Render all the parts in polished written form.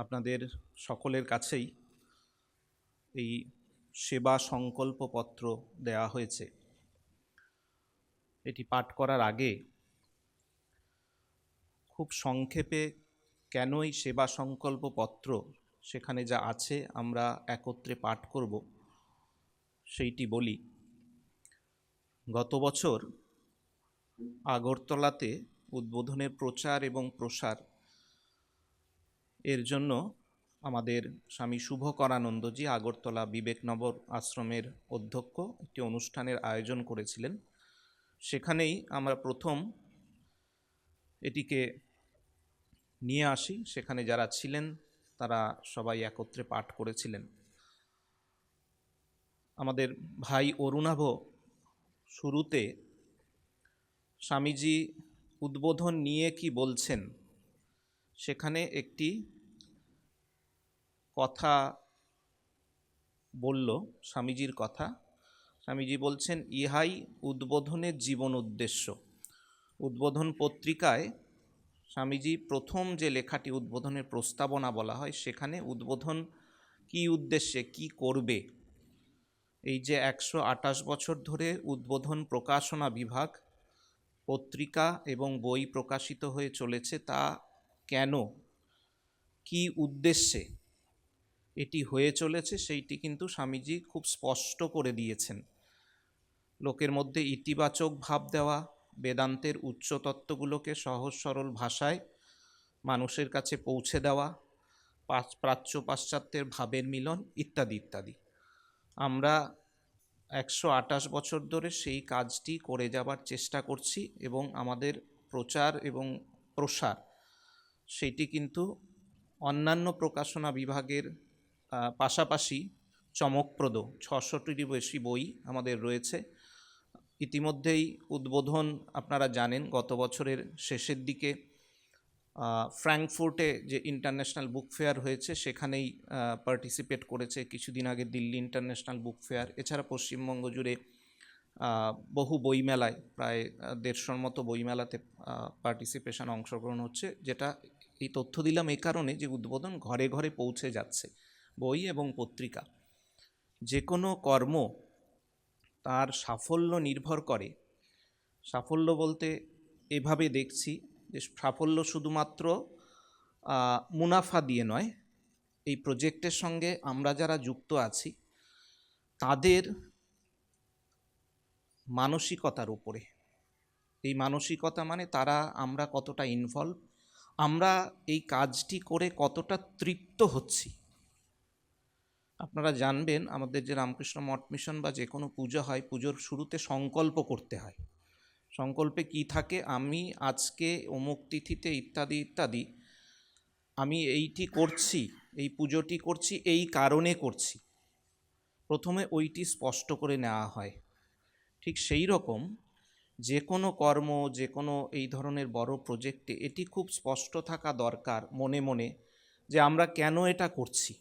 আপনাদের সকলের কাছেই এই সেবা সংকল্প পত্র দেওয়া হয়েছে। এটি পাঠ করার আগে খুব সংক্ষেপে কেন এই সেবা সংকল্প পত্র সেখানে যা আছে আমরা একত্রে পাঠ করব সেইটি বলি। গত বছর আগরতলাতে উদ্বোধনের প্রচার এবং প্রসার এর জন্য আমাদের স্বামী শুভকরানন্দজি আগরতলা বিবেকনগর আশ্রমের অধ্যক্ষ একটি অনুষ্ঠানের আয়োজন করেছিলেন। সেখানেই আমরা প্রথম এটিকে নিয়ে আসি। সেখানে যারা ছিলেন তারা সবাই একত্রে পাঠ করেছিলেন। আমাদের ভাই অরুণাভ শুরুতে স্বামীজি উদ্বোধন নিয়ে কি বলছেন সেখানে একটি কথা বলল, স্বামীজির কথা। স্বামীজি বলছেন, ইহাই উদ্বোধনের জীবন উদ্দেশ্য। উদ্বোধন পত্রিকায় স্বামীজি প্রথম যে লেখাটি উদ্বোধনের প্রস্তাবনা বলা হয়, সেখানে উদ্বোধন কি উদ্দেশ্যে কি করবে, এই যে 128 বছর ধরে উদ্বোধন প্রকাশনা বিভাগ পত্রিকা এবং বই প্রকাশিত হয়ে চলেছে, তা কেন, কি উদ্দেশ্যে এটি হয়ে চলেছে, সেইটি কিন্তু স্বামীজি খুব স্পষ্ট করে দিয়েছেন। লোকের মধ্যে ইতিবাচক ভাব দেওয়া, বেদান্তের উচ্চ তত্ত্বগুলোকে সহজ সরল ভাষায় মানুষের কাছে পৌঁছে দেওয়া, প্রাচ্য পাশ্চাত্যের ভাবের মিলন ইত্যাদি ইত্যাদি। আমরা 128 বছর ধরে সেই কাজটি করে যাবার চেষ্টা করছি এবং আমাদের প্রচার এবং প্রসার সেটি কিন্তু অন্যান্য প্রকাশনা বিভাগের পাশাপাশি চমকপ্রদ। 600টিরও বেশি বই আমাদের রয়েছে। ইতিমধ্যেই উদ্বোধন আপনারা জানেন, গত বছরের শেষের দিকে ফ্র্যাঙ্কফুর্টে যে ইন্টারন্যাশনাল বুক ফেয়ার হয়েছে সেখানেই পার্টিসিপেট করেছে। কিছুদিন আগে দিল্লি ইন্টারন্যাশনাল বুক ফেয়ার, এছাড়া পশ্চিমবঙ্গ জুড়ে বহু বইমেলায়, প্রায় 150-র মতো বইমেলাতে পার্টিসিপেশন, অংশগ্রহণ হচ্ছে। যেটা এই তথ্য দিলাম এই কারণে যে উদ্বোধন ঘরে ঘরে পৌঁছে যাচ্ছে, বই এবং পত্রিকা। যে কোনো কর্ম তার সাফল্য নির্ভর করে, সাফল্য বলতে এভাবে দেখছি যে সাফল্য শুধুমাত্র মুনাফা দিয়ে নয়, এই প্রজেক্টের সঙ্গে আমরা যারা যুক্ত আছি তাদের মানসিকতার উপরে। এই মানসিকতা মানে আমরা কতটা ইনভলভ, আমরা এই কাজটি করে কতটা তৃপ্ত হচ্ছি। আপনারা জানবেন, আমাদের যে রামকৃষ্ণ মঠ মিশন বা যে কোনো পুজো হয়, পুজোর শুরুতে সংকল্প করতে হয়। সংকল্পে কি থাকে, আমি আজকে অমুক তিথিতে ইত্যাদি ইত্যাদি আমি এইটি করছি, এই পুজোটি করছি, এই কারণে করছি। প্রথমে ওইটি স্পষ্ট করে নেওয়া হয়। ঠিক সেই রকম যে কোনো কর্ম, যে কোনো এই ধরনের বড় প্রজেক্টে এটি খুব স্পষ্ট থাকা দরকার মনে মনে, যে আমরা কেন এটা করছি।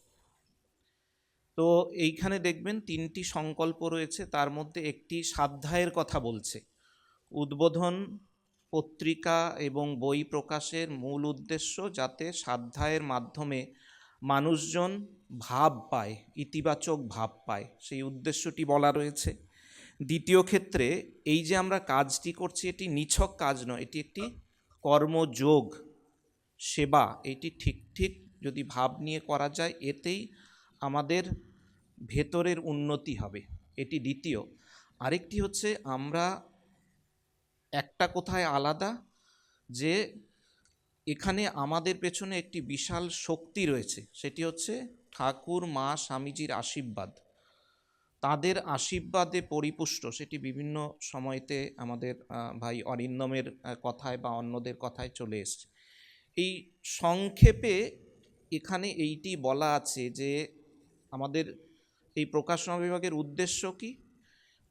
তো এইখানে দেখবেন 3টি সংকল্প রয়েছে, তার মধ্যে একটি স্বাধ্যায়ের কথা বলছে। উদ্বোধন পত্রিকা এবং বই প্রকাশের মূল উদ্দেশ্য যাতে স্বাধ্যায়ের মাধ্যমে মানুষজন ভাব পায়, ইতিবাচক ভাব পায়, সেই উদ্দেশ্যটি বলা রয়েছে। দ্বিতীয় ক্ষেত্রে এই যে আমরা কাজটি করছি, এটি নিছক কাজ নয়, এটি একটি কর্মযোগ, সেবা। এটি ঠিক ঠিক যদি ভাব নিয়ে করা যায়, এতেই আমাদের ভেতরের উন্নতি হবে, এটি দ্বিতীয়। আরেকটি হচ্ছে, আমরা একটা কোথায় আলাদা, যে এখানে আমাদের পেছনে একটি বিশাল শক্তি রয়েছে, সেটি হচ্ছে ঠাকুর মা স্বামীজির আশীর্বাদ। তাদের আশীর্বাদে পরিপুষ্ট, সেটি বিভিন্ন সময়তে আমাদের ভাই অরিন্দমের কথায় বা অন্যদের কথায় চলে এসছে। এই সংক্ষেপে এখানে এইটি বলা আছে যে আমাদের এই প্রকাশনা বিভাগের উদ্দেশ্য কি,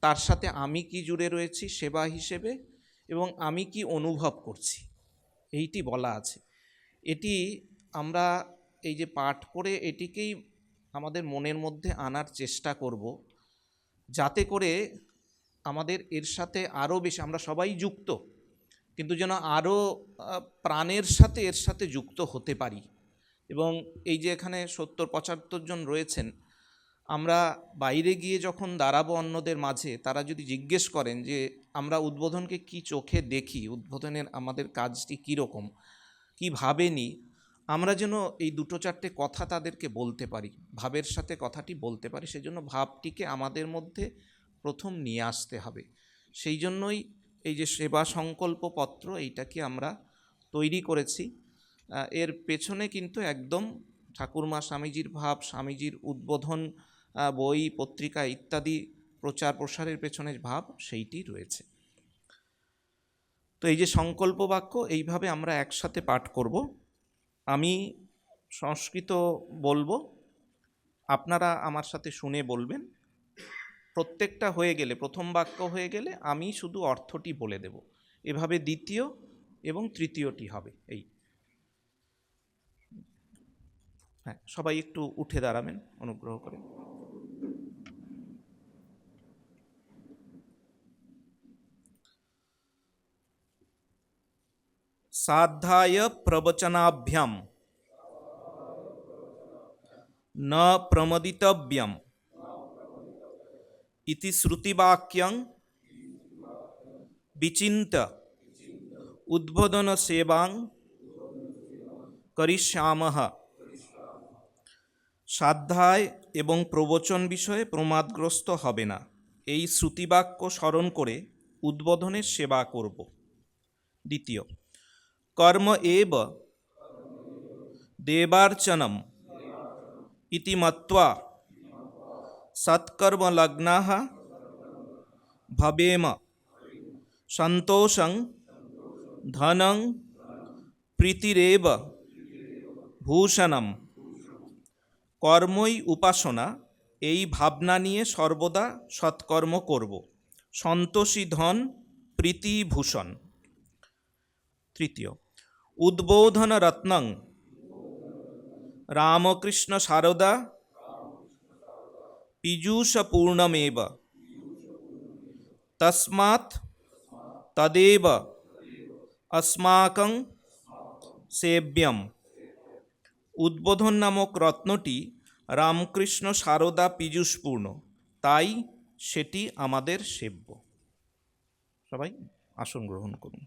তার সাথে আমি কি জুড়ে রয়েছি সেবা হিসেবে, এবং আমি কি অনুভব করছি, এইটি বলা আছে। এটি আমরা এই যে পাঠ করে এটিকেই আমাদের মনের মধ্যে আনার চেষ্টা করব, যাতে করে আমাদের এর সাথে আরও বেশি, আমরা সবাই যুক্ত, কিন্তু যেন আরও প্রাণের সাথে এর সাথে যুক্ত হতে পারি, এবং এই যে এখানে 70-75 জন রয়েছেন, আমরা বাইরে গিয়ে যখন দাঁড়াবো অন্যদের মাঝে, তারা যদি জিজ্ঞেস করেন যে আমরা উদ্বোধনকে কি চোখে দেখি, উদ্বোধনের আমাদের কাজটি কীরকম, কীভাবে নিই, আমরা যেন এই 2-4টে কথা তাদেরকে বলতে পারি, ভাবের সাথে কথাটি বলতে পারি। সেজন্য ভাবটিকে আমাদের মধ্যে প্রথম নিয়ে আসতে হবে। সেই জন্যই এই যে সেবা সংকল্প পত্র, এইটাকে আমরা তৈরি করেছি। এর পেছনে কিন্তু একদম ঠাকুরমা স্বামীজির ভাব, স্বামীজির উদ্বোধন বই, পত্রিকা ইত্যাদি প্রচার প্রসারের পেছনে ভাব, সেইটি রয়েছে। তো এই যে সংকল্প বাক্য, এইভাবে আমরা একসাথে পাঠ করব। আমি সংস্কৃত বলবো, আপনারা আমার সাথে শুনে বলবেন। প্রত্যেকটা হয়ে গেলে, প্রথম বাক্য হয়ে গেলে আমি শুধু অর্থটি বলে দেব। এভাবে দ্বিতীয় এবং তৃতীয়টি হবে। এই হ্যাঁ, সবাই একটু উঠে দাঁড়াবেন অনুগ্রহ করে। সাধ্যায় প্রবচনাভ্যাম ন প্রমদিতব্যম ইতি শ্রুতিবাক্যং বিচিন্ত্য উদ্বোধন সেবাং করিষ্যামঃ। সাধ্যায় এবং প্রবচন বিষয়ে প্রমাদগ্রস্ত হবে না, এই শ্রুতিবাক্য স্মরণ করে উদ্বোধনের সেবা করব। দ্বিতীয়, কর্ম এব দেবার্চনম ইতি মত্বা সৎকর্মলগ্নাঃ ভবেম। সন্তোষং ধনং প্রীতিরেব ভূষণম। কর্মই উপাসনা, এই ভাবনা নিয়ে সর্বদা সৎকর্ম করব। সন্তোষী ধন, প্রীতি ভূষণ। তৃতীয়, উদ্বোধন রত্নং রামকৃষ্ণ সারদা পীযূষপূর্ণমেব তস্মাৎ তদেব अस्माकं সেব্যম। উদ্বোধন নামক রত্নটি রামকৃষ্ণ সারদা পীযূষপূর্ণ, তাই সেটি আমাদের সেব্য। সবাই আসন গ্রহণ করুন।